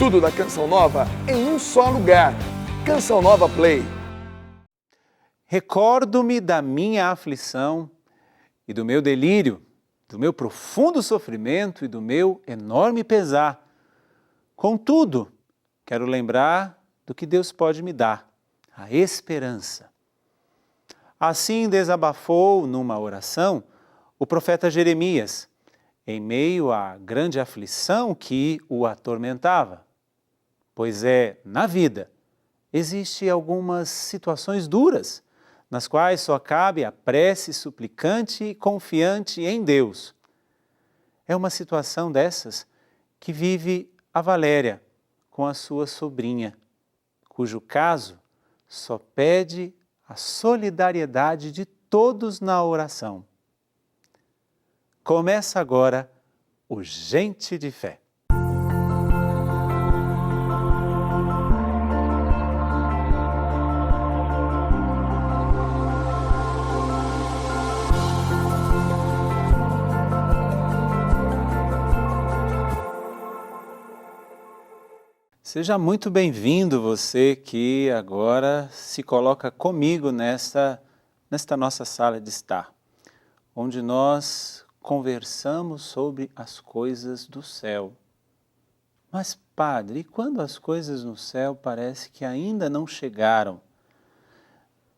Tudo da Canção Nova em um só lugar. Canção Nova Play. Recordo-me da minha aflição e do meu delírio, do meu profundo sofrimento e do meu enorme pesar. Contudo, quero lembrar do que Deus pode me dar, a esperança. Assim desabafou numa oração o profeta Jeremias, em meio à grande aflição que o atormentava. Pois na vida, existem algumas situações duras, nas quais só cabe a prece suplicante e confiante em Deus. É uma situação dessas que vive a Valéria com a sua sobrinha, cujo caso só pede a solidariedade de todos na oração. Começa agora o Gente de Fé. Seja muito bem-vindo você que agora se coloca comigo nesta nossa sala de estar, onde nós conversamos sobre as coisas do céu. Mas, Padre, e quando as coisas no céu parece que ainda não chegaram?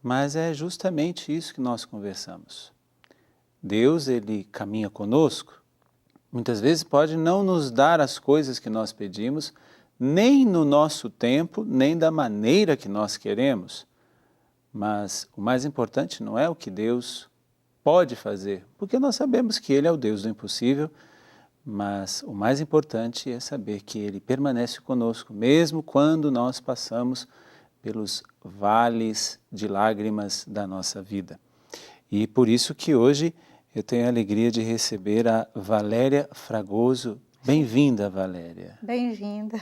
Mas é justamente isso que nós conversamos. Deus, Ele caminha conosco. Muitas vezes pode não nos dar as coisas que nós pedimos, nem no nosso tempo, nem da maneira que nós queremos. Mas o mais importante não é o que Deus pode fazer, porque nós sabemos que Ele é o Deus do impossível, mas o mais importante é saber que Ele permanece conosco, mesmo quando nós passamos pelos vales de lágrimas da nossa vida. E por isso que hoje eu tenho a alegria de receber a Valéria Fragoso. Bem-vinda, Valéria. Bem-vinda.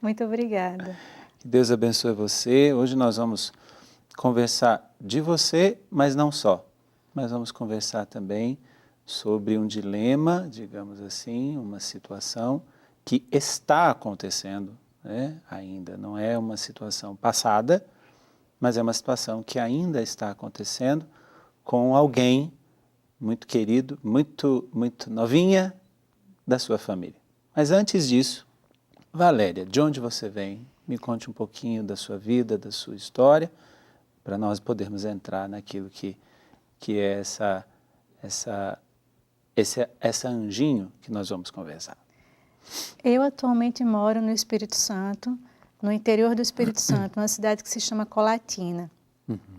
Muito obrigada. Que Deus abençoe você. Hoje nós vamos conversar de você, mas não só. Mas vamos conversar também sobre um dilema, digamos assim, uma situação que está acontecendo, né? Ainda. Não é uma situação passada, mas é uma situação que ainda está acontecendo com alguém muito querido, muito novinha, da sua família. Mas antes disso, Valéria, de onde você vem? Me conte um pouquinho da sua vida, da sua história, para nós podermos entrar naquilo que é essa anjinho que nós vamos conversar. Eu atualmente moro no Espírito Santo, no interior do Espírito Santo, numa cidade que se chama Colatina.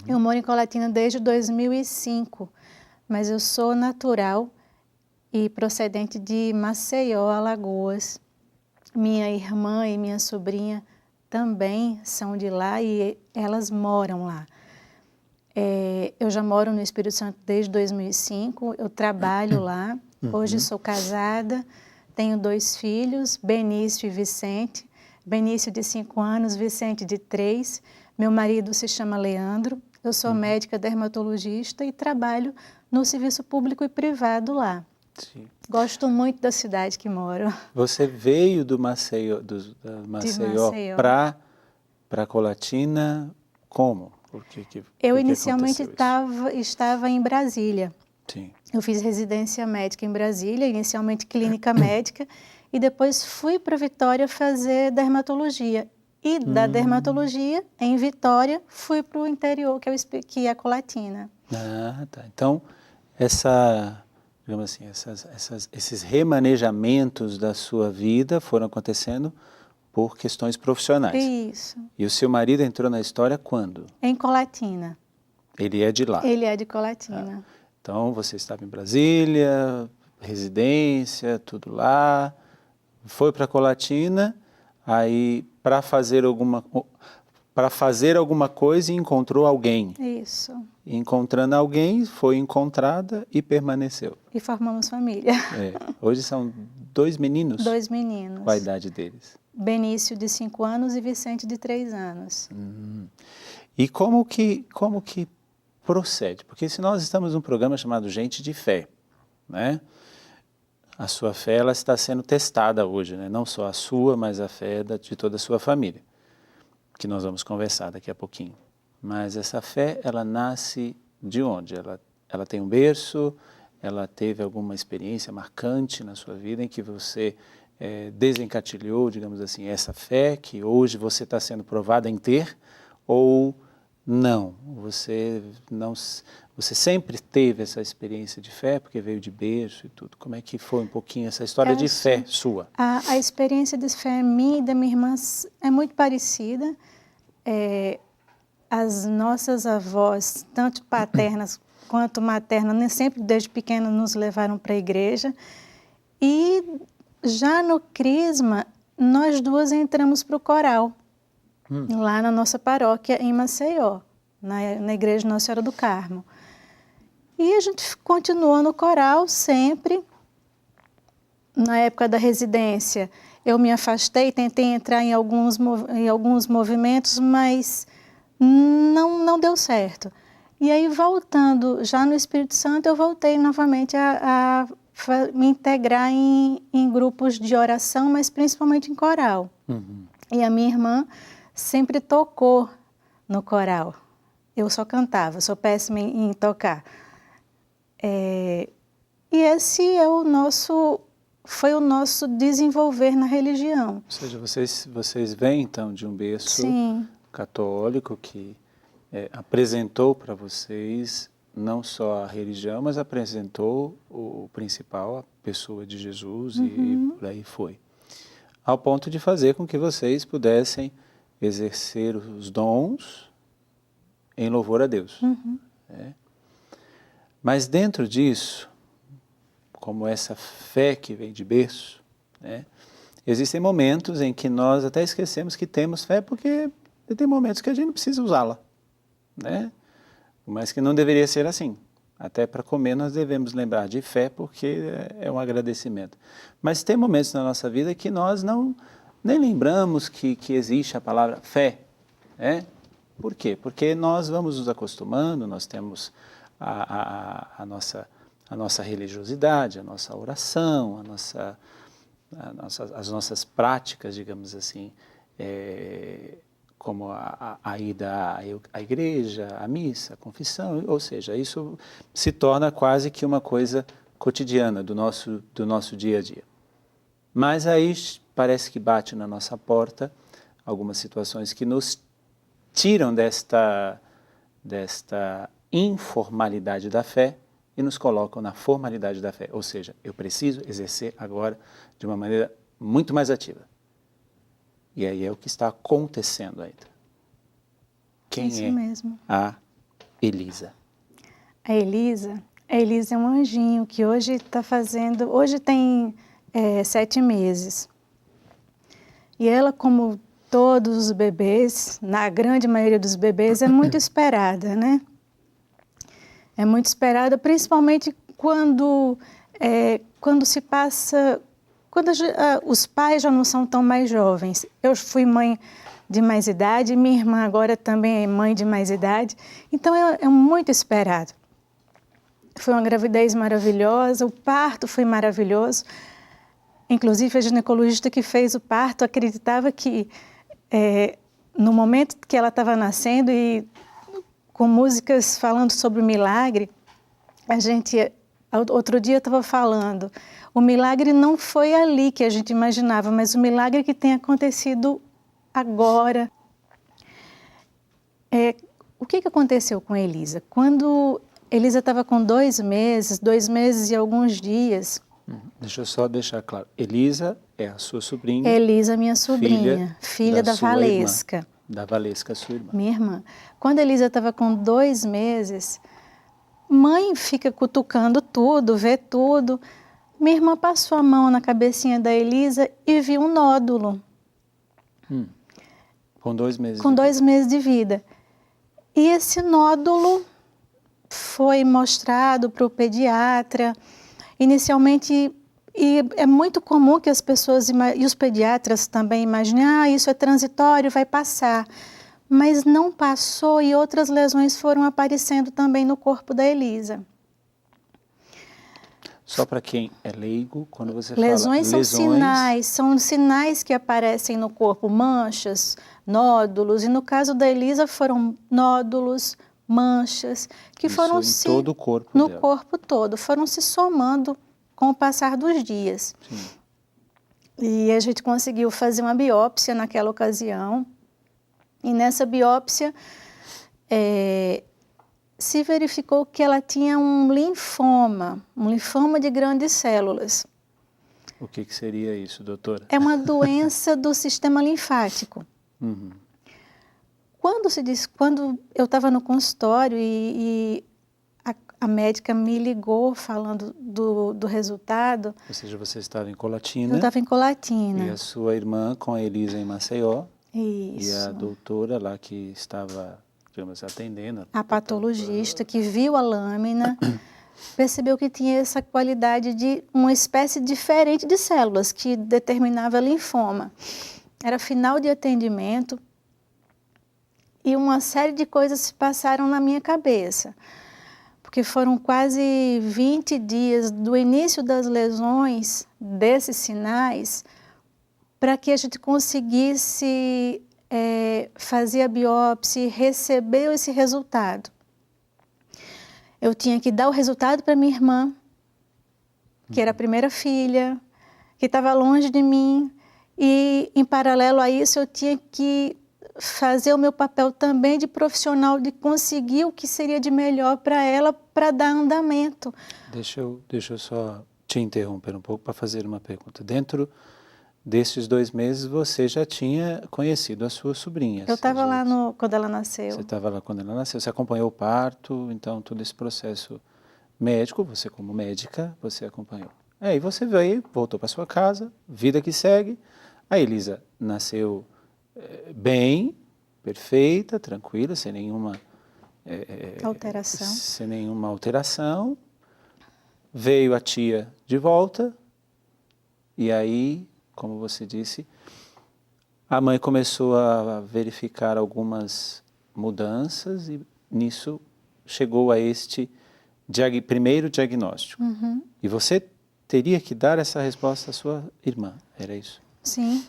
Eu moro em Colatina desde 2005, mas eu sou natural e procedente de Maceió, Alagoas. Minha irmã e minha sobrinha também são de lá e elas moram lá. Eu já moro no Espírito Santo desde 2005, eu trabalho lá. Hoje sou casada, tenho 2 filhos, Benício e Vicente. Benício de 5 anos, Vicente de 3. Meu marido se chama Leandro. Eu sou médica dermatologista e trabalho no serviço público e privado lá. Sim. Gosto muito da cidade que moro. Você veio do Maceió, Maceió para Colatina como? Eu inicialmente estava em Brasília. Sim. Eu fiz residência médica em Brasília, inicialmente clínica médica, e depois fui para Vitória fazer dermatologia. E da dermatologia, em Vitória, fui para o interior, que é a Colatina. Ah, tá. Então, digamos assim, esses remanejamentos da sua vida foram acontecendo por questões profissionais. Isso. E o seu marido entrou na história quando? Em Colatina. Ele é de lá? Ele é de Colatina. Então, você estava em Brasília, residência, tudo lá, foi para Colatina, aí para fazer alguma coisa encontrou alguém. Isso. Encontrando alguém, foi encontrada e permaneceu. E formamos família. Hoje são 2 meninos? 2 meninos. Qual a idade deles? Benício de 5 anos e Vicente de 3 anos. E como que procede? Porque se nós estamos num programa chamado Gente de Fé, né? a sua fé ela está sendo testada hoje, né? Não só a sua, mas a fé de toda a sua família, que nós vamos conversar daqui a pouquinho. Mas essa fé, ela nasce de onde? Ela tem um berço, ela teve alguma experiência marcante na sua vida em que você desencatilhou, digamos assim, essa fé que hoje você está sendo provada em ter, ou não? Você sempre teve essa experiência de fé, porque veio de berço e tudo. Como é que foi um pouquinho essa história de fé sua? A experiência de fé minha e da minha irmã é muito parecida. As nossas avós, tanto paternas quanto maternas, nem sempre desde pequena nos levaram para a igreja. E já no Crisma, nós duas entramos para o coral, lá na nossa paróquia em Maceió, na igreja Nossa Senhora do Carmo. E a gente continuou no coral sempre. Na época da residência, eu me afastei, tentei entrar em alguns movimentos, mas não deu certo. E aí, voltando já no Espírito Santo, eu voltei novamente a me integrar em grupos de oração, mas principalmente em coral. E a minha irmã sempre tocou no coral. Eu só cantava, sou péssima em tocar. E esse foi o nosso desenvolver na religião. Ou seja, vocês vêm então de um berço católico que apresentou para vocês não só a religião, mas apresentou o principal, a pessoa de Jesus, e por aí foi. Ao ponto de fazer com que vocês pudessem exercer os dons em louvor a Deus. Mas dentro disso, como essa fé que vem de berço, existem momentos em que nós até esquecemos que temos fé, porque tem momentos que a gente não precisa usá-la, mas que não deveria ser assim. Até para comer nós devemos lembrar de fé, porque é um agradecimento. Mas tem momentos na nossa vida que nós nem lembramos que existe a palavra fé. Por quê? Porque nós vamos nos acostumando, nós temos a nossa religiosidade, a nossa oração, as nossas práticas, digamos assim, como a ida à igreja, à missa, à confissão, ou seja, isso se torna quase que uma coisa cotidiana do nosso dia a dia. Mas aí parece que bate na nossa porta algumas situações que nos tiram desta informalidade da fé e nos colocam na formalidade da fé. Ou seja, eu preciso exercer agora de uma maneira muito mais ativa. E aí é o que está acontecendo ainda. Quem Isso mesmo. A Elisa? A Elisa é um anjinho que hoje tem 7 meses. E ela, como todos os bebês, na grande maioria dos bebês, é muito esperada, né? É muito esperada, principalmente quando se passa... Quando os pais já não são tão mais jovens. Eu fui mãe de mais idade, minha irmã agora também é mãe de mais idade, então é muito esperado. Foi uma gravidez maravilhosa, o parto foi maravilhoso. Inclusive, a ginecologista que fez o parto acreditava que no momento que ela estava nascendo e com músicas falando sobre o milagre, outro dia eu estava falando, o milagre não foi ali que a gente imaginava, mas o milagre que tem acontecido agora. O que aconteceu com a Elisa? Quando Elisa estava com 2 meses e alguns dias... Deixa eu só deixar claro, Elisa é a sua sobrinha? Elisa, minha sobrinha, filha da Valesca. Irmã, da Valesca, sua irmã. Minha irmã. Quando a Elisa estava com 2 meses, mãe fica cutucando tudo, vê tudo. Minha irmã passou a mão na cabecinha da Elisa e viu um nódulo. Com 2 meses? Com 2 meses de vida. E esse nódulo foi mostrado para o pediatra. Inicialmente, e é muito comum que as pessoas, e os pediatras também imaginem, isso é transitório, vai passar. Mas não passou e outras lesões foram aparecendo também no corpo da Elisa. Só para quem é leigo, quando você Lesões fala são sinais que aparecem no corpo, manchas, nódulos, e no caso da Elisa foram nódulos, manchas, que isso foram em todo o corpo no dela. corpo todo, foram se somando com o passar dos dias. Sim. E a gente conseguiu fazer uma biópsia naquela ocasião, e nessa biópsia se verificou que ela tinha um linfoma de grandes células. O que seria isso, doutora? É uma doença do sistema linfático. Uhum. Quando eu estava no consultório e a médica me ligou falando do resultado. Ou seja, você estava em Colatina. Eu estava em Colatina. E a sua irmã com a Elisa em Maceió. Isso. E a doutora lá que estava, digamos, atendendo. A patologista que viu a lâmina percebeu que tinha essa qualidade de uma espécie diferente de células que determinava linfoma. Era final de atendimento e uma série de coisas se passaram na minha cabeça. Porque foram quase 20 dias do início das lesões, desses sinais, para que a gente conseguisse fazer a biópsia e receber esse resultado. Eu tinha que dar o resultado para minha irmã, que era a primeira filha, que estava longe de mim, e em paralelo a isso eu tinha que fazer o meu papel também de profissional, de conseguir o que seria de melhor para ela, para dar andamento. Deixa eu só te interromper um pouco para fazer uma pergunta. Dentro desses 2 meses, você já tinha conhecido a sua sobrinha? Eu estava lá quando ela nasceu. Você estava lá quando ela nasceu, você acompanhou o parto, então todo esse processo médico, você como médica, você acompanhou. Aí você veio, voltou para sua casa, vida que segue. A Elisa nasceu bem, perfeita, tranquila, sem nenhuma alteração. Veio a tia de volta e aí, como você disse, a mãe começou a verificar algumas mudanças e nisso chegou a este primeiro diagnóstico. Uhum. E você teria que dar essa resposta à sua irmã, era isso? Sim.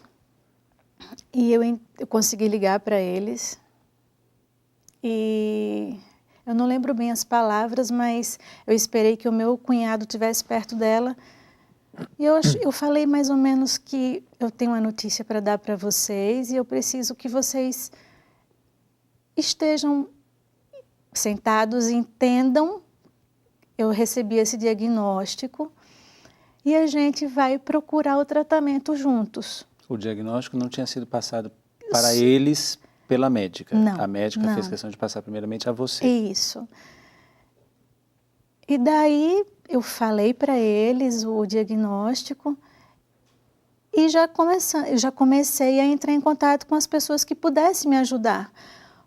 E eu consegui ligar para eles e eu não lembro bem as palavras, mas eu esperei que o meu cunhado estivesse perto dela. E eu falei mais ou menos que eu tenho uma notícia para dar para vocês e eu preciso que vocês estejam sentados e entendam. Eu recebi esse diagnóstico e a gente vai procurar o tratamento juntos. O diagnóstico não tinha sido passado para eles pela médica? Não. A médica não. fez questão de passar primeiramente a você? Isso. E daí eu falei para eles o diagnóstico e já comecei a entrar em contato com as pessoas que pudessem me ajudar.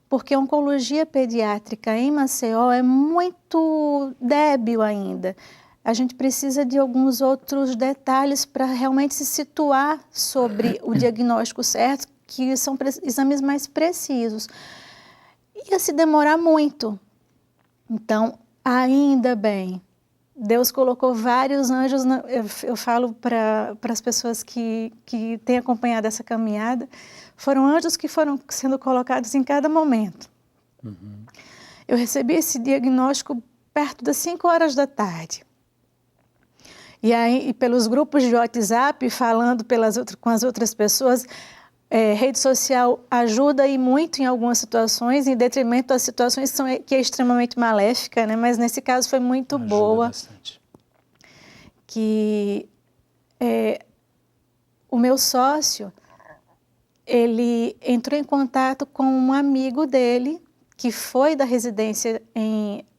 Porque a oncologia pediátrica em Maceió é muito débil ainda. A gente precisa de alguns outros detalhes para realmente se situar sobre o diagnóstico certo, que são exames mais precisos. Ia se demorar muito. Então, ainda bem, Deus colocou vários anjos, eu falo para as pessoas que têm acompanhado essa caminhada, foram anjos que foram sendo colocados em cada momento. Uhum. Eu recebi esse diagnóstico perto das 5 horas da tarde. E aí, pelos grupos de WhatsApp, falando com as outras pessoas, rede social ajuda e muito em algumas situações, em detrimento das situações que é extremamente maléfica, né? Mas nesse caso foi muito ajuda boa. Bastante. Que o meu sócio, ele entrou em contato com um amigo dele, que foi da residência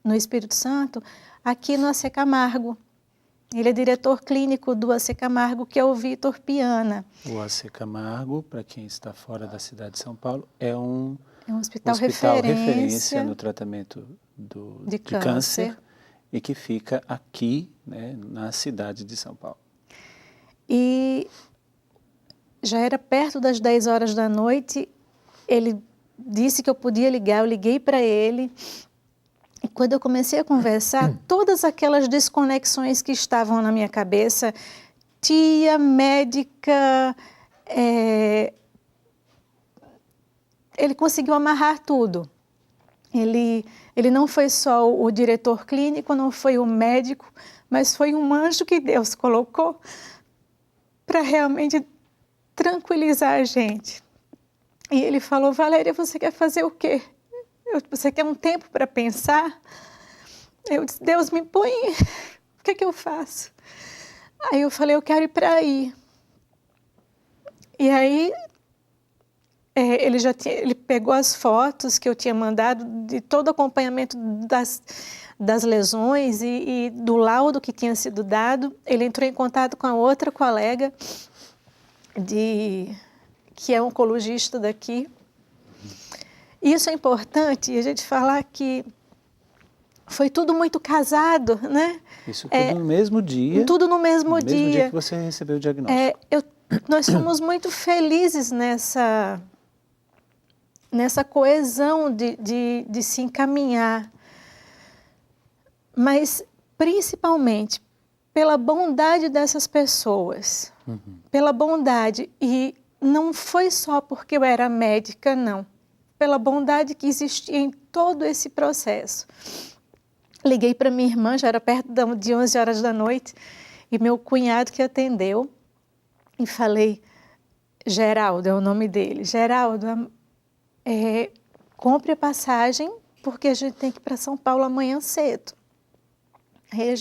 no Espírito Santo, aqui no AC Camargo. Ele é diretor clínico do AC Camargo, que é o Vitor Piana. O AC Camargo, para quem está fora da cidade de São Paulo, é um hospital referência no tratamento de câncer. câncer e que fica aqui, né, na cidade de São Paulo. E já era perto das 10 horas da noite, ele disse que eu podia ligar, eu liguei para ele E quando eu comecei a conversar, todas aquelas desconexões que estavam na minha cabeça, tia, médica, ele conseguiu amarrar tudo. Ele não foi só o diretor clínico, não foi o médico, mas foi um anjo que Deus colocou para realmente tranquilizar a gente. E ele falou: Valéria, você quer fazer o quê? Você quer um tempo para pensar? Eu disse: Deus, me põe, o que eu faço? Aí eu falei: eu quero ir para aí. E aí ele pegou as fotos que eu tinha mandado de todo o acompanhamento das lesões e do laudo que tinha sido dado. Ele entrou em contato com a outra colega que é oncologista daqui. Isso é importante a gente falar que foi tudo muito casado, né? Isso tudo no mesmo dia? Tudo no mesmo dia. No mesmo dia que você recebeu o diagnóstico. Nós fomos muito felizes nessa coesão de se encaminhar, mas principalmente pela bondade dessas pessoas, pela bondade, e não foi só porque eu era médica, não, pela bondade que existia em todo esse processo. Liguei para minha irmã, já era perto de 11 horas da noite, e meu cunhado que atendeu, e falei: Geraldo, é o nome dele, Geraldo, compre a passagem, porque a gente tem que ir para São Paulo amanhã cedo. Aí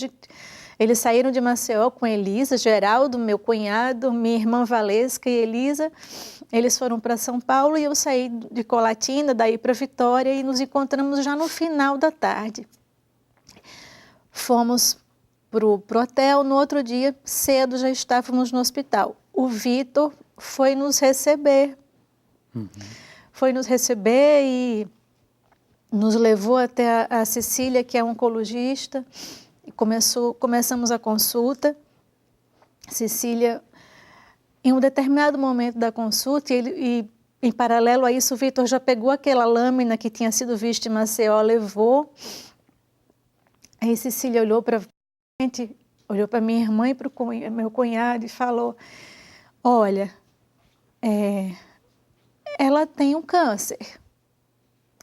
eles saíram de Maceió com Elisa, Geraldo, meu cunhado, minha irmã Valesca e Elisa. Eles foram para São Paulo e eu saí de Colatina, daí para Vitória, e nos encontramos já no final da tarde. Fomos pro hotel, no outro dia, cedo, já estávamos no hospital. O Vitor foi nos receber. Foi nos receber e nos levou até a Cecília, que é oncologista, e começamos a consulta. Cecília, em um determinado momento da consulta, e em paralelo a isso, o Vitor já pegou aquela lâmina que tinha sido vista em Maceió, levou. Aí Cecília olhou para gente, olhou para minha irmã e para o meu cunhado e falou: olha, ela tem um câncer.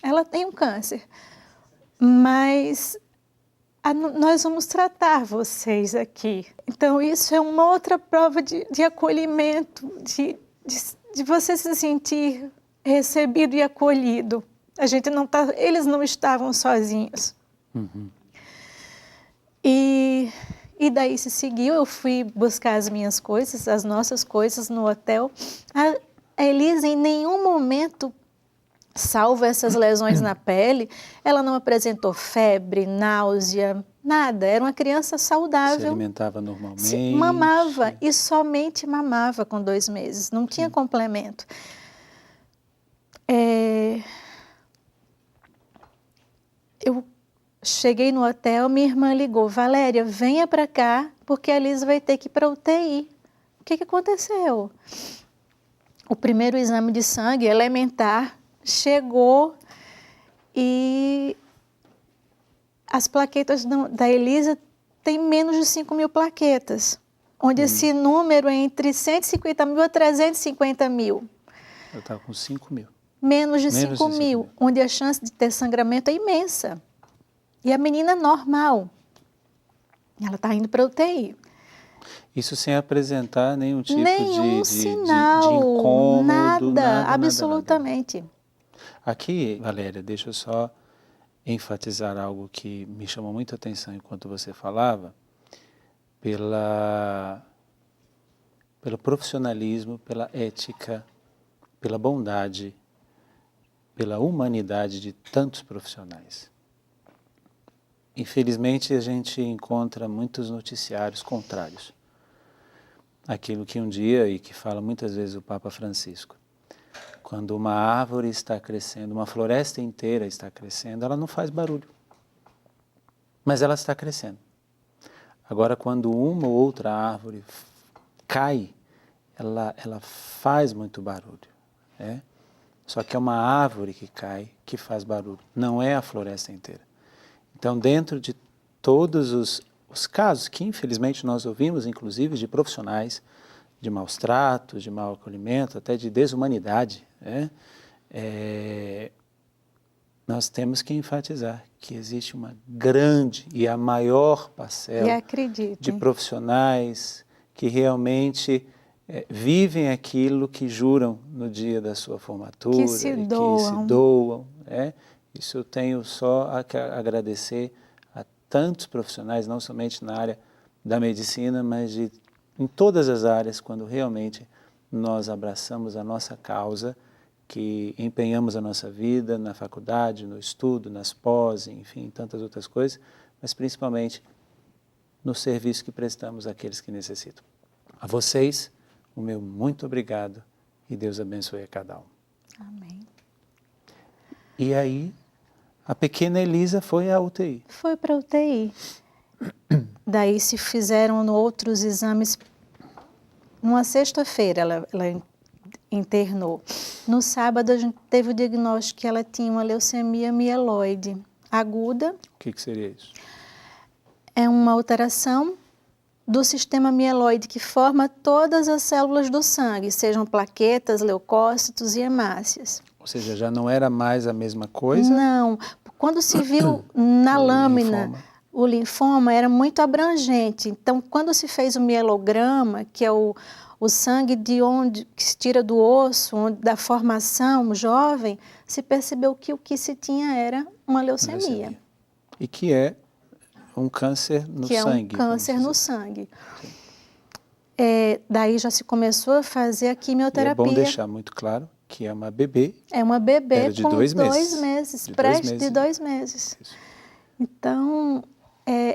Ela tem um câncer. Mas nós vamos tratar vocês aqui. Então, isso é uma outra prova de acolhimento, de você se sentir recebido e acolhido. Eles não estavam sozinhos. E daí se seguiu, eu fui buscar as minhas coisas, as nossas coisas no hotel. A Elisa em nenhum momento, salvo essas lesões na pele, ela não apresentou febre, náusea, nada. Era uma criança saudável. Se alimentava normalmente? Mamava, e somente mamava com 2 meses, não tinha complemento. Eu cheguei no hotel, minha irmã ligou: Valéria, venha para cá, porque a Elisa vai ter que ir para UTI. O que aconteceu? O primeiro exame de sangue elementar chegou e as plaquetas da Elisa têm menos de 5.000 plaquetas, onde esse número é entre 150 mil a 350 mil. Eu estava com 5.000. Menos de 5.000, onde a chance de ter sangramento é imensa. E a menina normal, ela está indo para a UTI. Isso sem apresentar nenhum tipo sinal, de incômodo? Nada, absolutamente. Nada. Aqui, Valéria, deixa eu só enfatizar algo que me chamou muita atenção enquanto você falava, pelo profissionalismo, pela ética, pela bondade, pela humanidade de tantos profissionais. Infelizmente, a gente encontra muitos noticiários contrários. Aquilo que um dia, e que fala muitas vezes o Papa Francisco, quando uma árvore está crescendo, uma floresta inteira está crescendo, ela não faz barulho, mas ela está crescendo. Agora, quando uma ou outra árvore cai, ela faz muito barulho. Só que é uma árvore que cai, que faz barulho, não é a floresta inteira. Então, dentro de todos os casos que, infelizmente, nós ouvimos, inclusive de profissionais, de maus tratos, de mau acolhimento, até de desumanidade, né? Nós temos que enfatizar que existe uma grande e a maior parcela de profissionais que realmente vivem aquilo que juram no dia da sua formatura, que se doam. Isso eu tenho só a agradecer a tantos profissionais, não somente na área da medicina, mas em todas as áreas, quando realmente nós abraçamos a nossa causa, que empenhamos a nossa vida na faculdade, no estudo, nas pós, enfim, tantas outras coisas, mas principalmente no serviço que prestamos àqueles que necessitam. A vocês, o meu muito obrigado e Deus abençoe a cada um. Amém. E aí, a pequena Elisa foi à UTI. Foi para a UTI. Daí se fizeram outros exames. Numa sexta-feira ela internou. No sábado a gente teve o diagnóstico que ela tinha uma leucemia mieloide aguda. O que seria isso? É uma alteração do sistema mieloide que forma todas as células do sangue, sejam plaquetas, leucócitos e hemácias. Ou seja, já não era mais a mesma coisa? Não. Quando se viu na lâmina, o linfoma era muito abrangente. Então, quando se fez o mielograma, que é o sangue que se tira do osso, da formação jovem, se percebeu que o que se tinha era uma leucemia. E que é um câncer no sangue. Que é um câncer no sangue. Daí já se começou a fazer a quimioterapia. E é bom deixar muito claro que é uma bebê. É uma bebê de com 2 meses. Prestes de 2 meses. Isso. Então,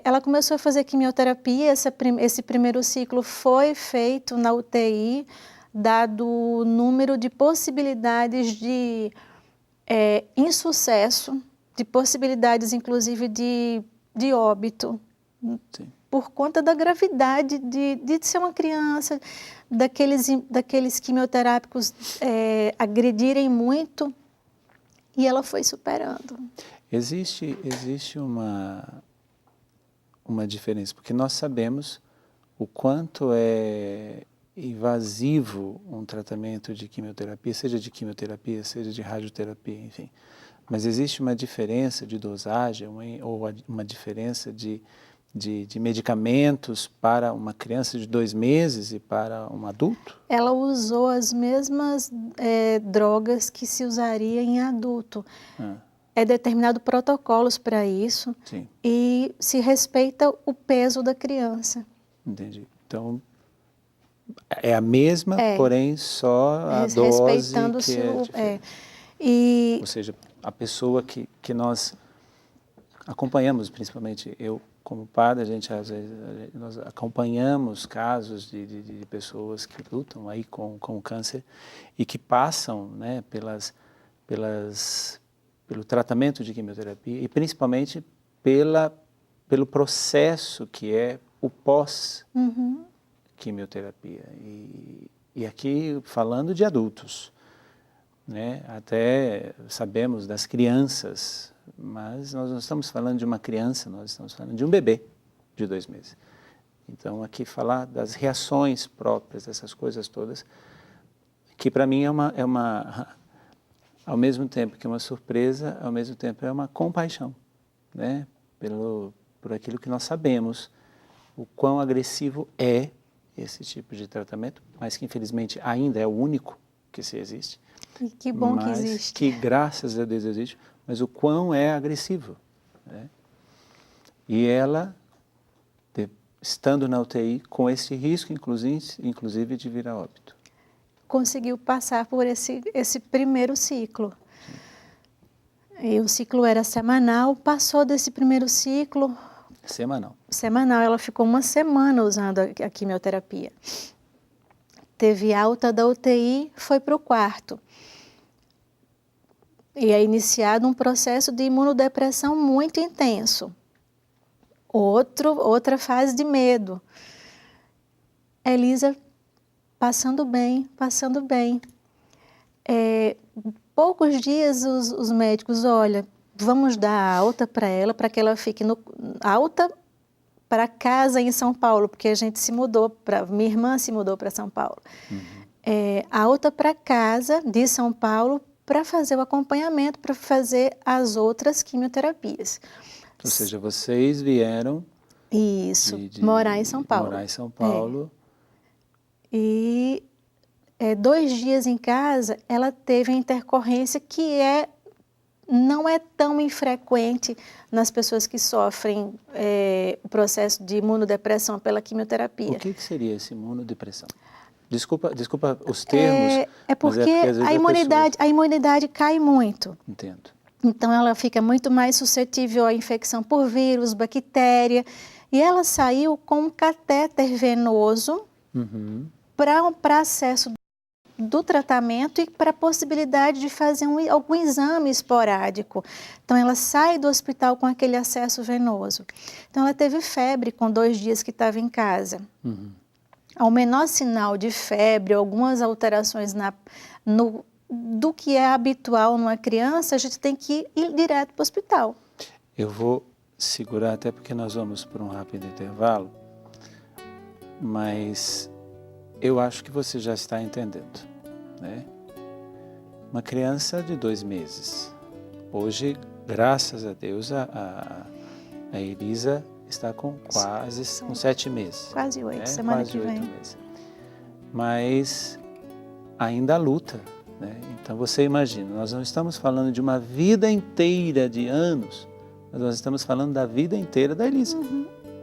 ela começou a fazer quimioterapia. Esse primeiro ciclo foi feito na UTI, dado o número de possibilidades de insucesso, de possibilidades, inclusive, de óbito. Sim. Por conta da gravidade de ser uma criança, daqueles quimioterápicos agredirem muito, e ela foi superando. Existe uma diferença, porque nós sabemos o quanto é invasivo um tratamento de quimioterapia, seja de radioterapia, enfim. Mas existe uma diferença de dosagem ou uma diferença de medicamentos para uma criança de 2 meses e para um adulto? Ela usou as mesmas drogas que se usaria em adulto. É determinado protocolos para isso. Sim. E se respeita o peso da criança. Entendi. Então, é a mesma, porém só a dose que é diferente. Ou seja, a pessoa que nós acompanhamos, principalmente eu como padre, às vezes, nós acompanhamos casos de pessoas que lutam aí com o câncer e que passam, né, pelo tratamento de quimioterapia e principalmente pelo processo que é o pós-quimioterapia. E aqui falando de adultos, né, até sabemos das crianças, mas nós não estamos falando de uma criança, nós estamos falando de um bebê de 2 meses. Então, aqui falar das reações próprias, dessas coisas todas, que para mim é uma, ao mesmo tempo que é uma surpresa, ao mesmo tempo é uma compaixão, né? Por aquilo que nós sabemos, o quão agressivo é esse tipo de tratamento, mas que infelizmente ainda é o único que se existe. E que bom que existe. Que graças a Deus existe, mas o quão é agressivo, né? E ela, estando na UTI, com esse risco, inclusive de vir a óbito. Conseguiu passar por esse primeiro ciclo. E o ciclo era semanal, passou desse primeiro ciclo... Semanal. Semanal, ela ficou 1 semana usando a quimioterapia. Teve alta da UTI, foi para o quarto. E é iniciado um processo de imunodepressão muito intenso. Outra fase de medo. Elisa passando bem. Poucos dias os médicos, olha, vamos dar alta para ela, para que ela fique alta para casa em São Paulo, porque a gente se mudou, minha irmã se mudou para São Paulo. Alta para casa de São Paulo para fazer o acompanhamento, para fazer as outras quimioterapias. Ou seja, vocês vieram... Isso, morar em São Paulo. Morar em São Paulo. E 2 dias em casa, ela teve a intercorrência que não é tão infrequente nas pessoas que sofrem o processo de imunodepressão pela quimioterapia. O que seria esse imunodepressão? Desculpa os termos. Porque às vezes a imunidade cai muito. Entendo. Então, ela fica muito mais suscetível à infecção por vírus, bactéria. E ela saiu com um catéter venoso para acesso do tratamento e para a possibilidade de fazer algum exame esporádico. Então, ela sai do hospital com aquele acesso venoso. Então, ela teve febre com 2 dias que estava em casa. Ao menor sinal de febre, algumas alterações do que é habitual numa criança, a gente tem que ir direto para o hospital. Eu vou segurar até porque nós vamos para um rápido intervalo, mas eu acho que você já está entendendo, né? Uma criança de 2 meses. Hoje, graças a Deus, a Elisa está com com 7 meses. Quase 8, semana quase que 8 vem. meses. Mas ainda luta, né? Então você imagina, nós não estamos falando de uma vida inteira de anos, mas nós estamos falando da vida inteira da Elisa,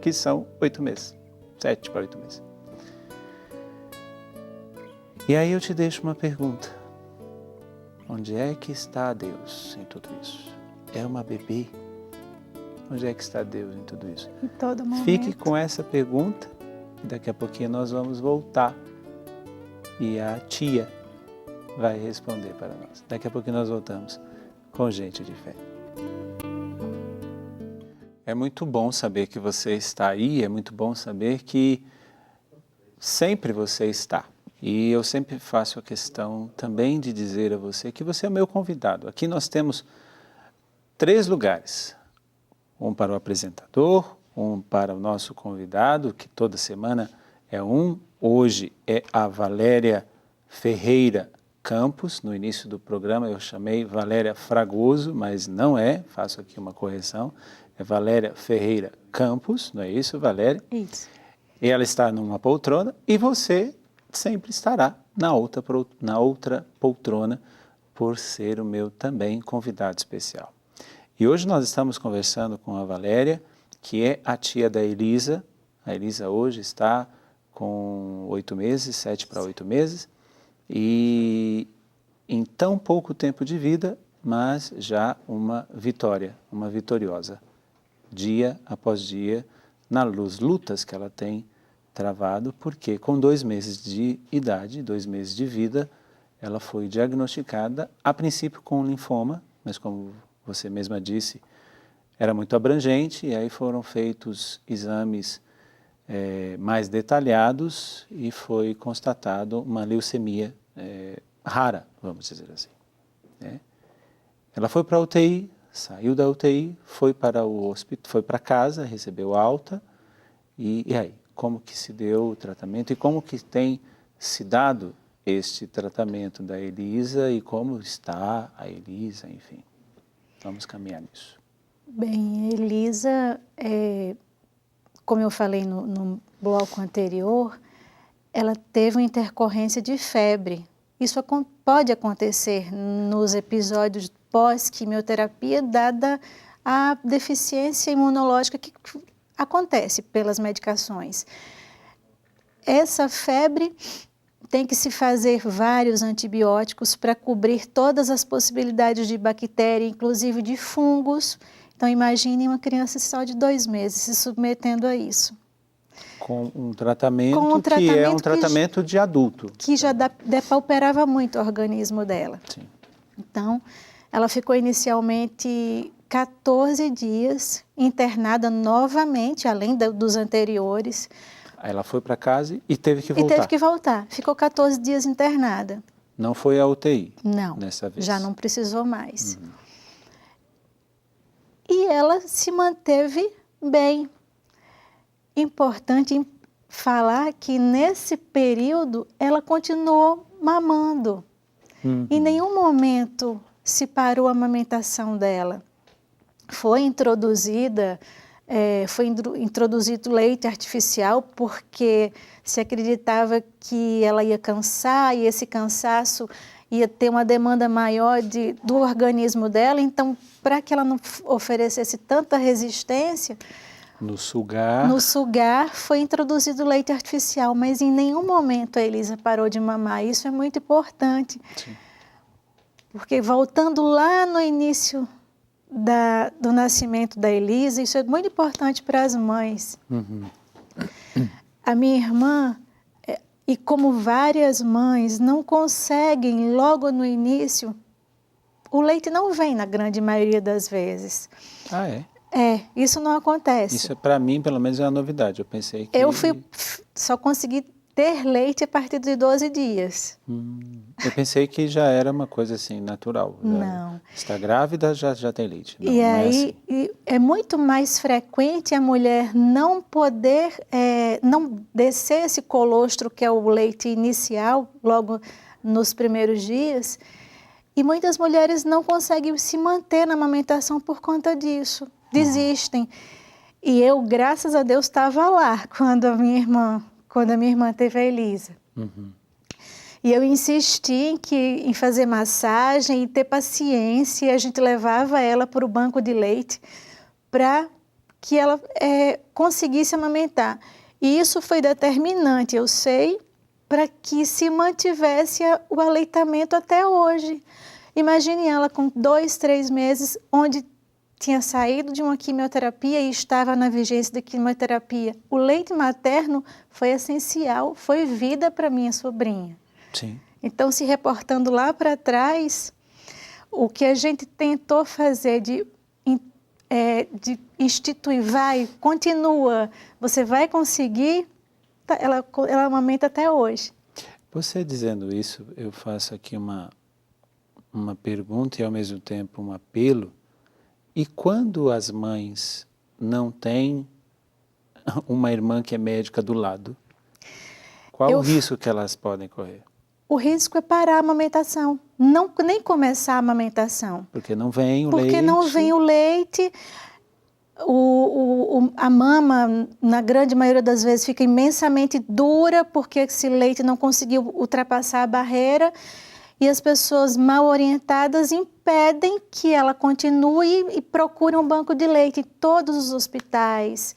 que são 8 meses, 7 para 8 meses. E aí eu te deixo uma pergunta. Onde é que está Deus em tudo isso? É uma bebê? Onde é que está Deus em tudo isso? Em todo momento. Fique com essa pergunta e daqui a pouquinho nós vamos voltar e a tia vai responder para nós. Daqui a pouquinho nós voltamos com Gente de Fé. É muito bom saber que você está aí, é muito bom saber que sempre você está. E eu sempre faço a questão também de dizer a você que você é o meu convidado. Aqui nós temos 3 lugares. Um para o apresentador, um para o nosso convidado, que toda semana é um. Hoje é a Valéria Ferreira Campos. No início do programa eu chamei Valéria Fragoso, mas não é, faço aqui uma correção. É Valéria Ferreira Campos, não é isso, Valéria? Isso. E ela está numa poltrona e você sempre estará na outra poltrona por ser o meu também convidado especial. E hoje nós estamos conversando com a Valéria, que é a tia da Elisa. A Elisa hoje está com 8 meses, 7 para 8 meses, e em tão pouco tempo de vida, mas já uma vitoriosa, dia após dia, nas lutas que ela tem travado, porque com 2 meses de idade, 2 meses de vida, ela foi diagnosticada, a princípio com linfoma, mas como você mesma disse, era muito abrangente, e aí foram feitos exames mais detalhados e foi constatado uma leucemia rara, vamos dizer assim. Né? Ela foi para a UTI, saiu da UTI, foi para o hospital, foi para casa, recebeu alta, e aí? Como que se deu o tratamento e como que tem se dado este tratamento da Elisa e como está a Elisa, enfim. Vamos caminhar nisso. Bem, Elisa, como eu falei no bloco anterior, ela teve uma intercorrência de febre. Isso pode acontecer nos episódios pós-quimioterapia, dada a deficiência imunológica que acontece pelas medicações. Essa febre tem que se fazer vários antibióticos para cobrir todas as possibilidades de bactéria, inclusive de fungos. Então, imagine uma criança só de 2 meses se submetendo a isso. Com um tratamento, que é um tratamento de adulto. Que já depauperava muito o organismo dela. Sim. Então, ela ficou inicialmente 14 dias internada novamente, além dos anteriores. Aí ela foi para casa e teve que voltar. E teve que voltar. Ficou 14 dias internada. Não foi a UTI? Não. Nessa vez? Já não precisou mais. e ela se manteve bem. Importante falar que nesse período ela continuou mamando. Em nenhum momento se parou a amamentação dela. Foi introduzido leite artificial porque se acreditava que ela ia cansar e esse cansaço ia ter uma demanda maior do organismo dela. Então, para que ela não oferecesse tanta resistência, no sugar foi introduzido leite artificial, mas em nenhum momento a Elisa parou de mamar. Isso é muito importante. Sim. Porque voltando lá no início do nascimento da Elisa, isso é muito importante para as mães. A minha irmã, e como várias mães, não conseguem logo no início, o leite não vem na grande maioria das vezes. Ah, é? Isso não acontece. Isso para mim, pelo menos, é uma novidade. Eu pensei que... só consegui ter leite a partir de 12 dias. Eu pensei que já era uma coisa assim, natural. Não. Está grávida, já tem leite. Não, E não aí, é muito mais frequente a mulher não poder, não descer esse colostro, que é o leite inicial, logo nos primeiros dias, e muitas mulheres não conseguem se manter na amamentação por conta disso. Desistem. E eu, graças a Deus, estava lá quando a minha irmã teve a Elisa. E eu insisti em fazer massagem e ter paciência. E a gente levava ela para o banco de leite para que ela conseguisse amamentar. E isso foi determinante, eu sei, para que se mantivesse o aleitamento até hoje. Imagine ela com 2, 3 meses, onde tinha saído de uma quimioterapia e estava na vigência da quimioterapia. O leite materno foi essencial, foi vida para minha sobrinha. Sim. Então, se reportando lá para trás, o que a gente tentou fazer de instituir, continua, você vai conseguir, ela amamenta até hoje. Você dizendo isso, eu faço aqui uma pergunta e ao mesmo tempo um apelo. E quando as mães não têm uma irmã que é médica do lado, qual o risco que elas podem correr? O risco é parar a amamentação, nem começar a amamentação. Porque não vem o leite. Porque não vem o leite, a mama, na grande maioria das vezes, fica imensamente dura, porque esse leite não conseguiu ultrapassar a barreira, e as pessoas mal orientadas impedem que ela continue e procure um banco de leite. Em todos os hospitais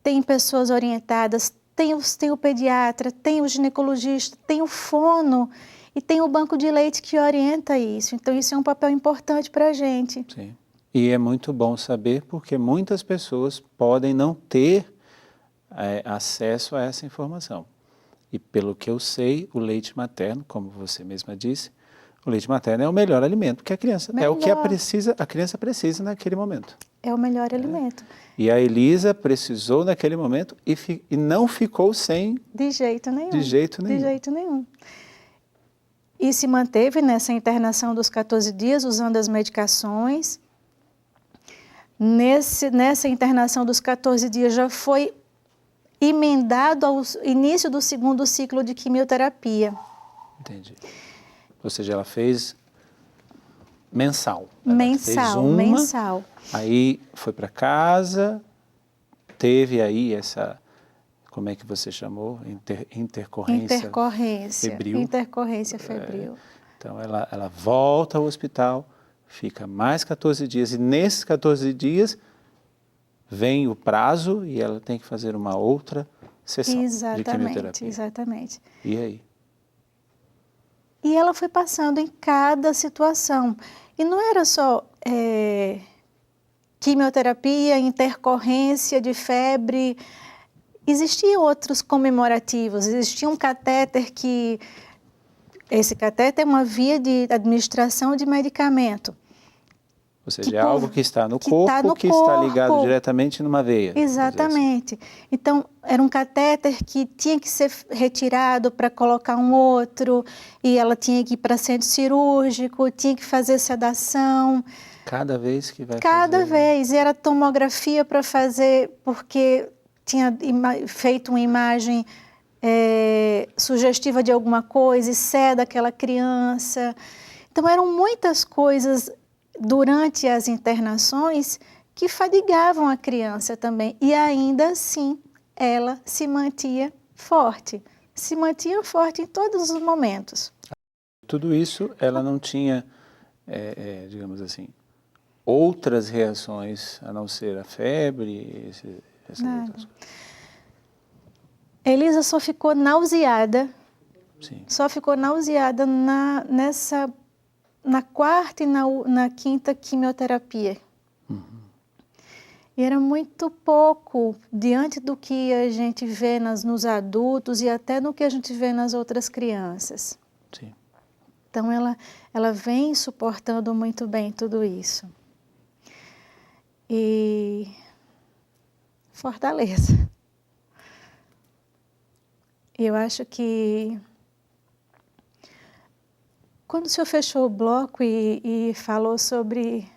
tem pessoas orientadas, tem o pediatra, tem o ginecologista, tem o fono e tem o banco de leite que orienta isso. Então, isso é um papel importante para a gente. Sim. E é muito bom saber porque muitas pessoas podem não ter acesso a essa informação. E pelo que eu sei, o leite materno, como você mesma disse, o leite materno é o melhor alimento que a criança é o que a criança precisa naquele momento. É o melhor alimento. E a Elisa precisou naquele momento e não ficou sem... De jeito nenhum. De jeito nenhum. De jeito nenhum. E se manteve nessa internação dos 14 dias, usando as medicações. Nessa internação dos 14 dias já foi emendado ao início do segundo ciclo de quimioterapia. Entendi. Ou seja, ela fez mensal. Mensal. Aí foi para casa, teve aí essa, como é que você chamou? Intercorrência febril. Intercorrência febril. Então, ela volta ao hospital, fica mais 14 dias, e nesses 14 dias vem o prazo e ela tem que fazer uma outra sessão de quimioterapia. Exatamente. E aí? E ela foi passando em cada situação. E não era só quimioterapia, intercorrência de febre. Existiam outros comemorativos. Existia um catéter que... Esse catéter é uma via de administração de medicamento. Ou seja, é algo que está no corpo, que está ligado diretamente numa veia. Exatamente. Então, era um catéter que tinha que ser retirado para colocar um outro, e ela tinha que ir para centro cirúrgico, tinha que fazer sedação. Cada vez que vai Cada fazer... vez. E era tomografia para fazer, porque tinha feito uma imagem sugestiva de alguma coisa, e ceda aquela criança. Então, eram muitas coisas durante as internações que fadigavam a criança também. E ainda assim, ela se mantinha forte. Se mantinha forte em todos os momentos. Tudo isso, ela não tinha, digamos assim, outras reações a não ser a febre, essas outras coisas. Elisa só ficou nauseada. Sim. Só ficou nauseada na quarta e na quinta quimioterapia. E era muito pouco diante do que a gente vê nos adultos e até no que a gente vê nas outras crianças. Sim. Então, ela vem suportando muito bem tudo isso. E fortaleza. Eu acho que quando o senhor fechou o bloco e falou sobre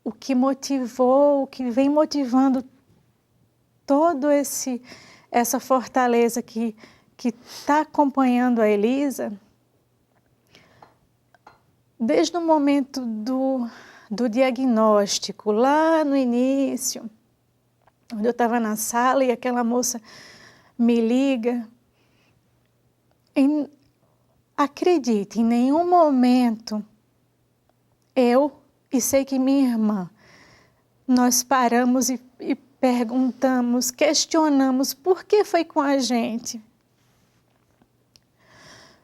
o que motivou, o que vem motivando todo essa fortaleza que está acompanhando a Elisa, desde o momento do diagnóstico, lá no início, onde eu estava na sala e aquela moça me liga, acredite, em nenhum momento eu e sei que minha irmã, nós paramos e perguntamos, questionamos por que foi com a gente.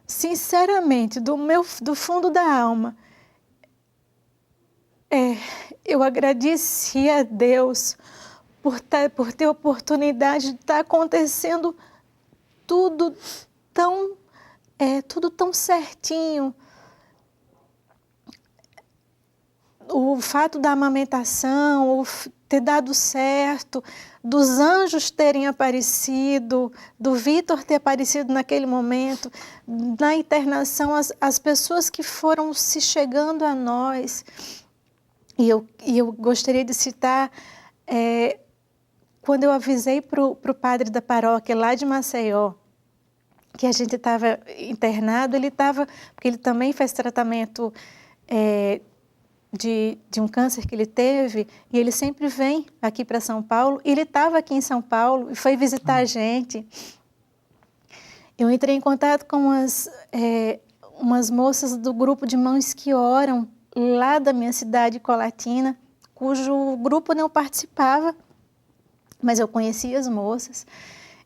Sinceramente, do fundo da alma, eu agradeci a Deus por ter a oportunidade de estar acontecendo tudo tão certinho. O fato da amamentação, ter dado certo, dos anjos terem aparecido, do Vitor ter aparecido naquele momento, na internação, as pessoas que foram se chegando a nós. E eu gostaria de citar, quando eu avisei para o padre da paróquia lá de Maceió, que a gente estava internado, porque ele também faz tratamento de um câncer que ele teve, e ele sempre vem aqui para São Paulo. Ele estava aqui em São Paulo e foi visitar a gente. Eu entrei em contato com umas moças do grupo de Mães que Oram, lá da minha cidade, Colatina, cujo grupo não participava, mas eu conhecia as moças.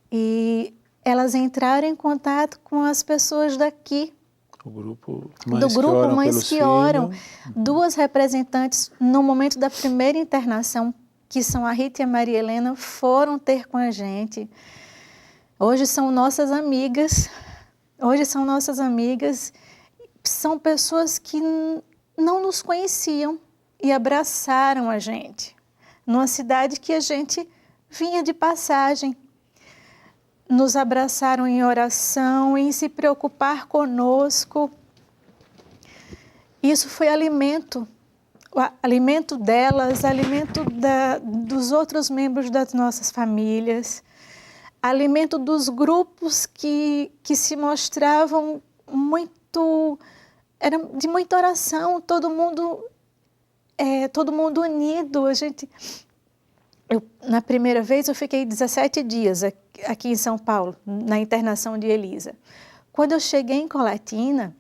E elas entraram em contato com as pessoas daqui, O grupo Mães que Oram. Duas representantes, no momento da primeira internação, que são a Rita e a Maria Helena, foram ter com a gente. Hoje são nossas amigas. São pessoas que não nos conheciam e abraçaram a gente, numa cidade que a gente vinha de passagem. Nos abraçaram em oração, em se preocupar conosco. Isso foi alimento delas, alimento dos outros membros das nossas famílias, alimento dos grupos que se mostravam era de muita oração, todo mundo unido. Na primeira vez eu fiquei 17 dias aqui em São Paulo, na internação de Elisa. Quando eu cheguei em Colatina,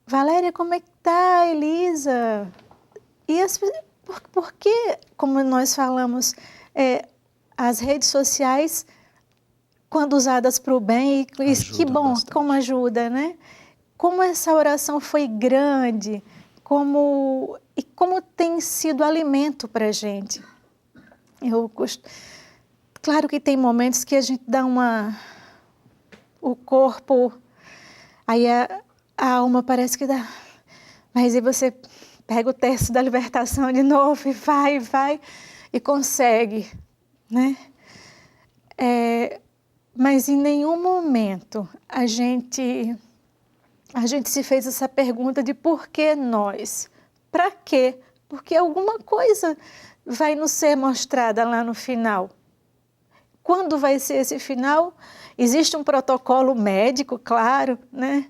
Valéria, como é que tá, Elisa? E por que, como nós falamos, as redes sociais, quando usadas para o bem, que bom, bastante. Como ajuda, né? Como essa oração foi grande, como tem sido alimento para a gente. Claro que tem momentos que a gente dá o corpo, aí a alma parece que dá, mas aí você pega o texto da libertação de novo e vai e consegue, né? Mas em nenhum momento a gente a gente se fez essa pergunta de por que nós? Para quê? Porque alguma coisa vai nos ser mostrada lá no final. Quando vai ser esse final? Existe um protocolo médico, claro, né?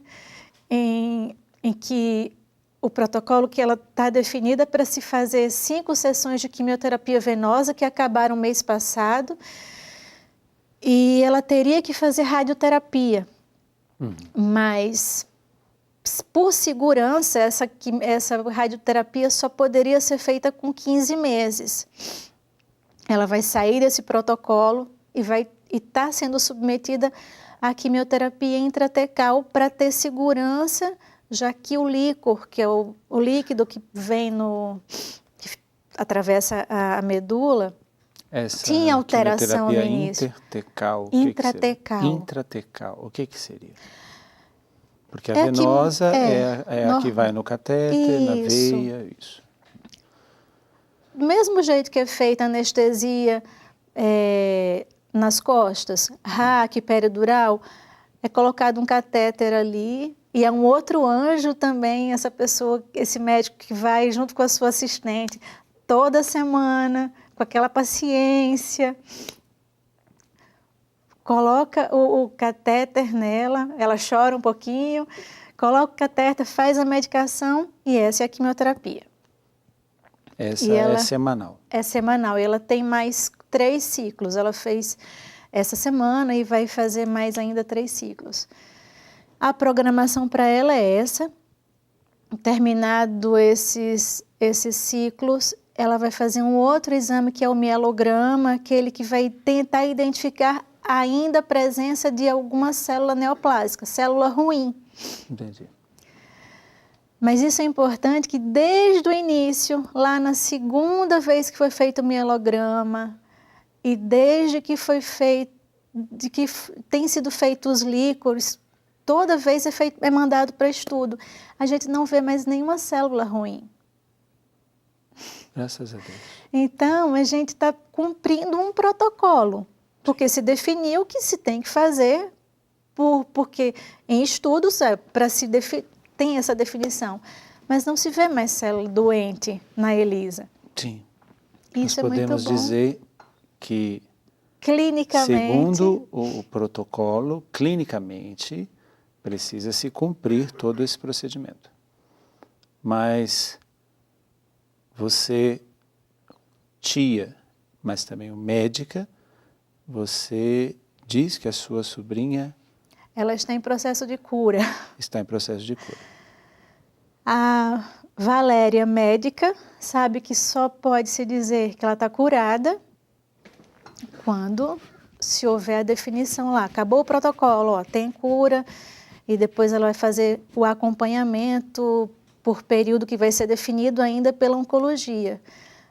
Em que o protocolo que ela está definida para se fazer 5 sessões de quimioterapia venosa que acabaram mês passado, e ela teria que fazer radioterapia. Mas, por segurança, essa radioterapia só poderia ser feita com 15 meses. Ela vai sair desse protocolo e está sendo submetida à quimioterapia intratecal para ter segurança, já que o líquor, que é o líquido que vem que atravessa a medula, tinha alteração no início. Intertecal. Intratecal. Intratecal. O que seria? Porque a venosa é a que vai no catéter, na veia, isso. Do mesmo jeito que é feita a anestesia nas costas, RAC, peridural, é colocado um catéter ali e é um outro anjo também, essa pessoa, esse médico que vai junto com a sua assistente toda semana, com aquela paciência, coloca o catéter nela, ela chora um pouquinho, coloca o catéter, faz a medicação e essa é a quimioterapia. Essa é semanal. É semanal, e ela tem mais 3 ciclos, ela fez essa semana e vai fazer mais ainda 3 ciclos. A programação para ela é essa, terminado esses ciclos, ela vai fazer um outro exame que é o mielograma, aquele que vai tentar identificar ainda a presença de alguma célula neoplásica, célula ruim. Entendi. Mas isso é importante que desde o início, lá na segunda vez que foi feito o mielograma, e desde que foi feito, de que tem sido feito os líquores, toda vez é mandado para estudo. A gente não vê mais nenhuma célula ruim. Graças a Deus. Então, a gente está cumprindo um protocolo, porque se definiu o que se tem que fazer, porque em estudos tem essa definição, mas não se vê mais célula doente na ELISA. Sim. Isso Nós podemos dizer que, clinicamente, segundo o protocolo, clinicamente, precisa se cumprir todo esse procedimento. Mas você, tia, mas também médica, você diz que a sua sobrinha... Ela está em processo de cura. Está em processo de cura. A Valéria, médica, sabe que só pode se dizer que ela está curada quando se houver a definição lá. Acabou o protocolo, ó, tem cura, e depois ela vai fazer o acompanhamento por período que vai ser definido ainda pela oncologia.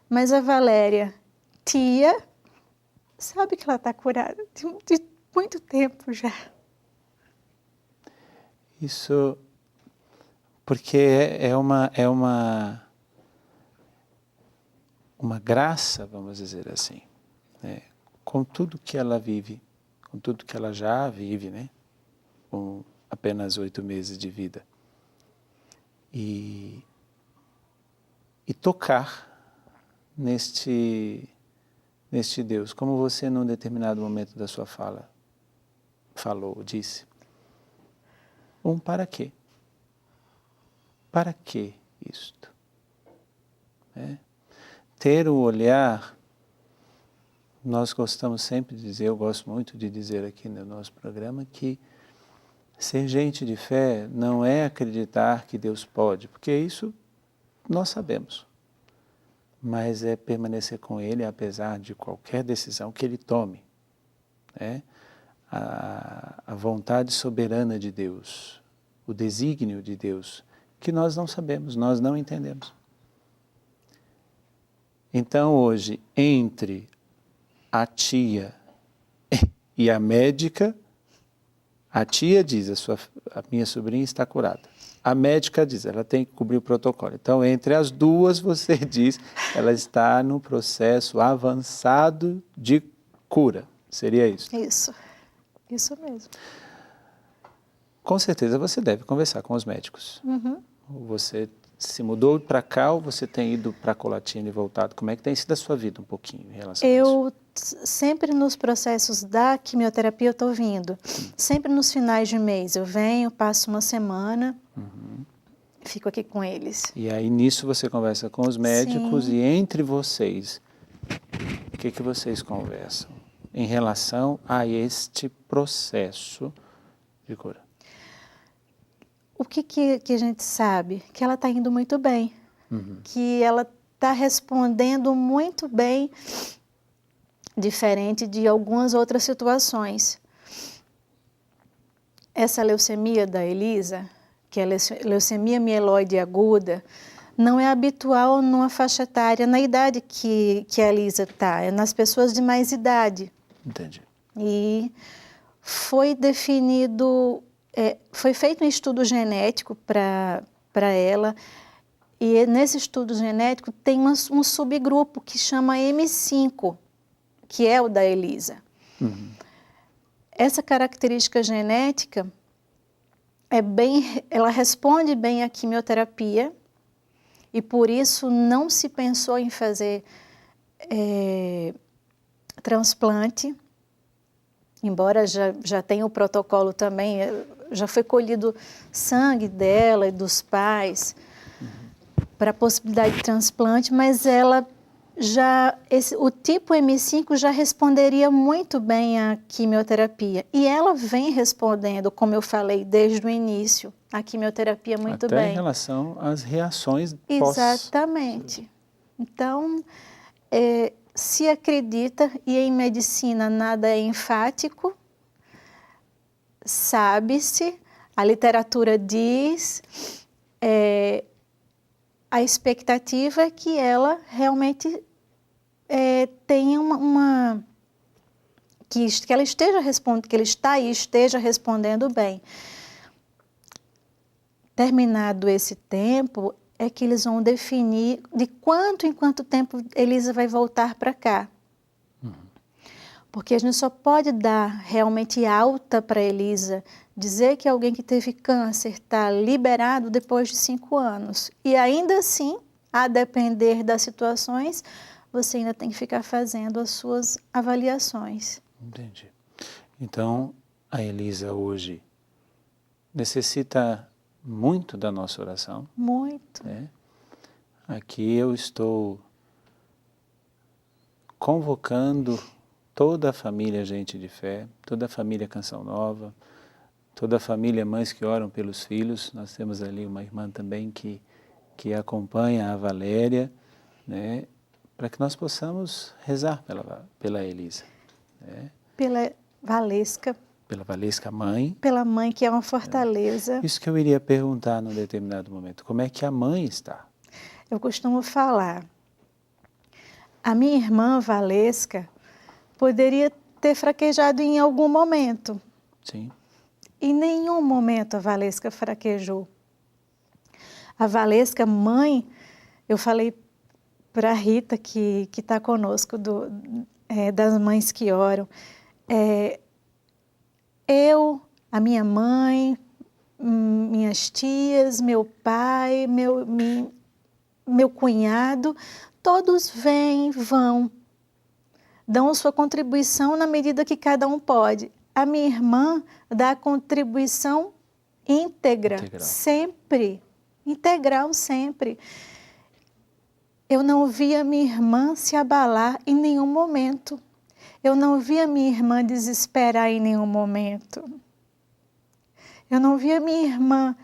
Mas a Valéria, tia, sabe que ela está curada de muito tempo já. Isso porque é uma graça, vamos dizer assim, né? Com tudo que ela vive, com tudo que ela já vive, né? Com apenas 8 meses de vida. E tocar neste Deus, como você num determinado momento da sua fala disse. Para quê? Para que isto? Ter o olhar, nós gostamos sempre de dizer, eu gosto muito de dizer aqui no nosso programa, que ser gente de fé não é acreditar que Deus pode, porque isso nós sabemos, mas é permanecer com Ele apesar de qualquer decisão que Ele tome. A vontade soberana de Deus, o desígnio de Deus, que nós não sabemos, nós não entendemos. Então hoje, entre a tia e a médica, a tia diz, a minha sobrinha está curada. A médica diz, ela tem que cumprir o protocolo. Então, entre as duas, você diz, ela está no processo avançado de cura. Seria isso? Isso mesmo. Com certeza você deve conversar com os médicos. Você se mudou para cá ou você tem ido para Colatina e voltado? Como é que tem sido a sua vida um pouquinho em relação a isso? Eu sempre nos processos da quimioterapia eu estou vindo. Sempre nos finais de mês eu venho, passo uma semana, fico aqui com eles. E aí nisso você conversa com os médicos Sim. e entre vocês, o que vocês conversam em relação a este processo de cura? O que a gente sabe? Que ela está indo muito bem, que ela está respondendo muito bem, diferente de algumas outras situações. Essa leucemia da Elisa, que é a leucemia mieloide aguda, não é habitual numa faixa etária, na idade que a Elisa está, é nas pessoas de mais idade. Entendi. E foi definido, foi feito um estudo genético para ela, e nesse estudo genético tem um subgrupo que chama M5, que é o da Elisa. Essa característica genética ela responde bem à quimioterapia, e por isso não se pensou em fazer transplante, embora já tenha o protocolo também, já foi colhido sangue dela e dos pais para a possibilidade de transplante, mas ela o tipo M5 já responderia muito bem à quimioterapia. E ela vem respondendo, como eu falei desde o início, a quimioterapia muito bem. Até em relação às reações pós... Exatamente. Então, se acredita, e em medicina nada é enfático, sabe-se, a literatura diz, a expectativa é que ela realmente tenha que ela esteja respondendo, que ele está e esteja respondendo bem. Terminado esse tempo, é que eles vão definir de quanto em quanto tempo Elisa vai voltar para cá. Porque a gente só pode dar realmente alta para Elisa, dizer que alguém que teve câncer está liberado depois de 5 anos. E ainda assim, a depender das situações, você ainda tem que ficar fazendo as suas avaliações. Entendi. Então, a Elisa hoje necessita muito da nossa oração. Muito. Né? Aqui eu estou convocando toda a família Gente de Fé, toda a família Canção Nova, toda a família Mães que Oram pelos Filhos. Nós temos ali uma irmã também que acompanha a Valéria, né? Para que nós possamos rezar pela Elisa. Né? Pela Valesca. Pela Valesca mãe. Pela mãe, que é uma fortaleza. Isso que eu iria perguntar num determinado momento. Como é que a mãe está? Eu costumo falar, a minha irmã Valesca poderia ter fraquejado em algum momento. Sim. Em nenhum momento a Valesca fraquejou. A Valesca mãe, eu falei para a Rita, que está conosco, das Mães que Oram, a minha mãe, minhas tias, meu pai, meu cunhado, todos vêm, vão, dão sua contribuição na medida que cada um pode. A minha irmã dá a contribuição íntegra, sempre, integral sempre. Eu não vi a minha irmã se abalar em nenhum momento. Eu não vi a minha irmã desesperar em nenhum momento. Eu não vi a minha irmã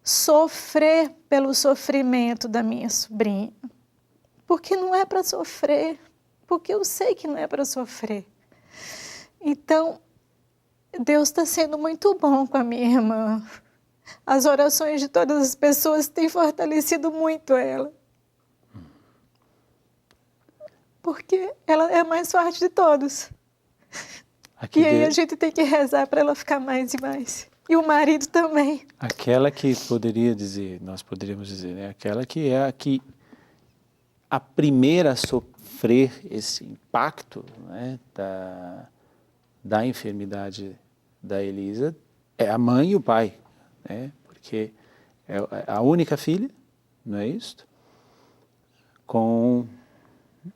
sofrer pelo sofrimento da minha sobrinha. Porque não é para sofrer. Porque eu sei que não é para sofrer. Então, Deus está sendo muito bom com a minha irmã. As orações de todas as pessoas têm fortalecido muito ela. Porque ela é a mais forte de todos. E aí a gente tem que rezar para ela ficar mais e mais. E o marido também. Aquela que nós poderíamos dizer, né? Aquela que é a primeira a sofrer esse impacto, né? da enfermidade da Elisa, é a mãe e o pai, né? Porque é a única filha, não é isso? Com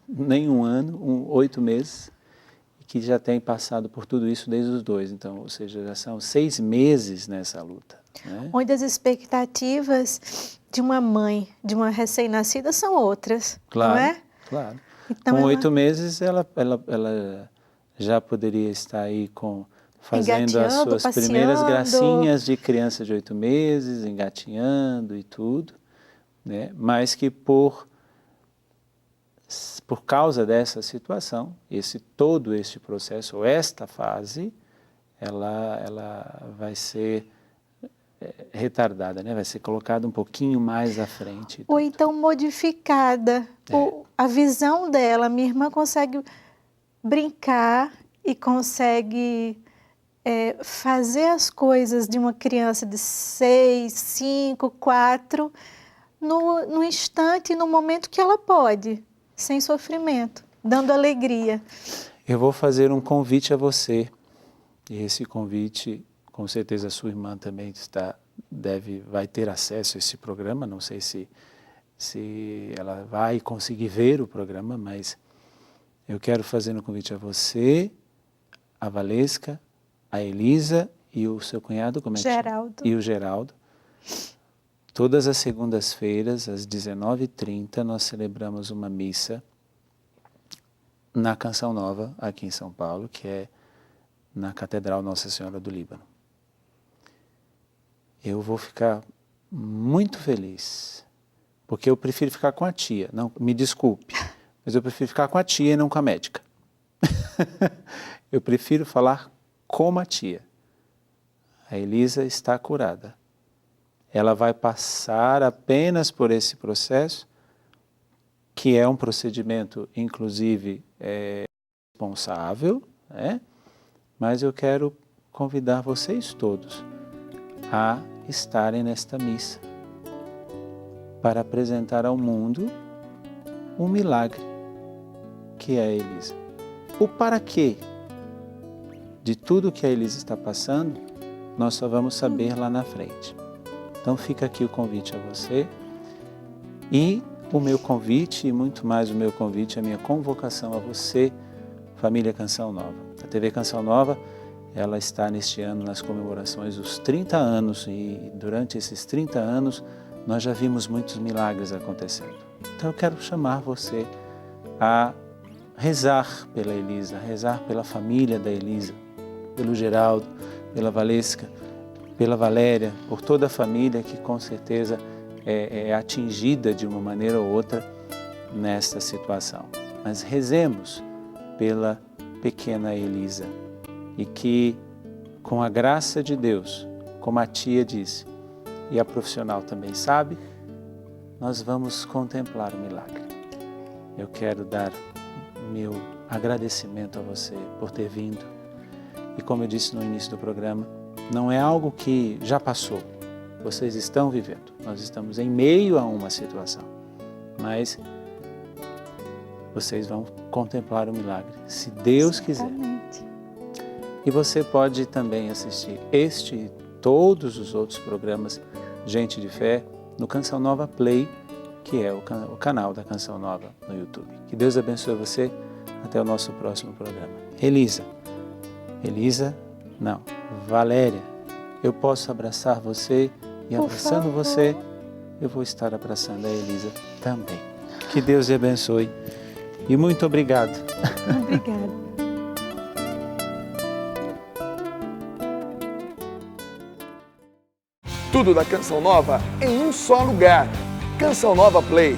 nem 1 ano, 8 meses, que já tem passado por tudo isso desde os 2. Então, ou seja, já são 6 meses nessa luta, né? Onde as expectativas de uma mãe, de uma recém-nascida, são outras, Claro, não é? claro. Então, Com 8 meses, ela já poderia estar aí fazendo as engateando, suas primeiras passeando. gracinhas de criança de 8 meses, engatinhando e tudo, né? Mas que por causa dessa situação, todo este processo, ou esta fase, ela vai ser retardada, né? Vai ser colocada um pouquinho mais à frente. Ou então modificada. A visão dela, minha irmã consegue brincar e consegue fazer as coisas de uma criança de 6, 5, 4, no instante, no momento que ela pode, sem sofrimento, dando alegria. Eu vou fazer um convite a você, e esse convite, com certeza a sua irmã também vai ter acesso a esse programa, não sei se ela vai conseguir ver o programa, mas eu quero fazer um convite a você, a Valesca, a Elisa e o seu cunhado, como é que Geraldo. chama? E o Geraldo. Todas as segundas-feiras, às 19h30, nós celebramos uma missa na Canção Nova, aqui em São Paulo, que é na Catedral Nossa Senhora do Líbano. Eu vou ficar muito feliz, porque eu prefiro ficar com a tia. Não, me desculpe, mas eu prefiro ficar com a tia e não com a médica. Eu prefiro falar com a tia. A Elisa está curada. Ela vai passar apenas por esse processo, que é um procedimento, inclusive, responsável, né? Mas eu quero convidar vocês todos a estarem nesta missa para apresentar ao mundo um milagre que é a Elisa. O para quê de tudo que a Elisa está passando, nós só vamos saber lá na frente. Então fica aqui o convite a você e o meu convite, e muito mais o meu convite, a minha convocação a você, família Canção Nova. A TV Canção Nova, ela está neste ano nas comemorações dos 30 anos e durante esses 30 anos nós já vimos muitos milagres acontecendo. Então eu quero chamar você a rezar pela Elisa, rezar pela família da Elisa, pelo Geraldo, pela Valesca, pela Valéria, por toda a família que com certeza é atingida de uma maneira ou outra nesta situação. Mas rezemos pela pequena Elisa e que, com a graça de Deus, como a tia disse, e a profissional também sabe, nós vamos contemplar o milagre. Eu quero dar meu agradecimento a você por ter vindo. E como eu disse no início do programa, não é algo que já passou. Vocês estão vivendo. Nós estamos em meio a uma situação. Mas vocês vão contemplar o milagre, se Deus quiser. E você pode também assistir este e todos os outros programas Gente de Fé no Canção Nova Play, que é o canal da Canção Nova no YouTube. Que Deus abençoe você. Até o nosso próximo programa. Valéria, eu posso abraçar você e abraçando você, eu vou estar abraçando a Elisa também. Que Deus lhe abençoe e muito obrigado. Obrigada. Tudo da Canção Nova em um só lugar. Canção Nova Play.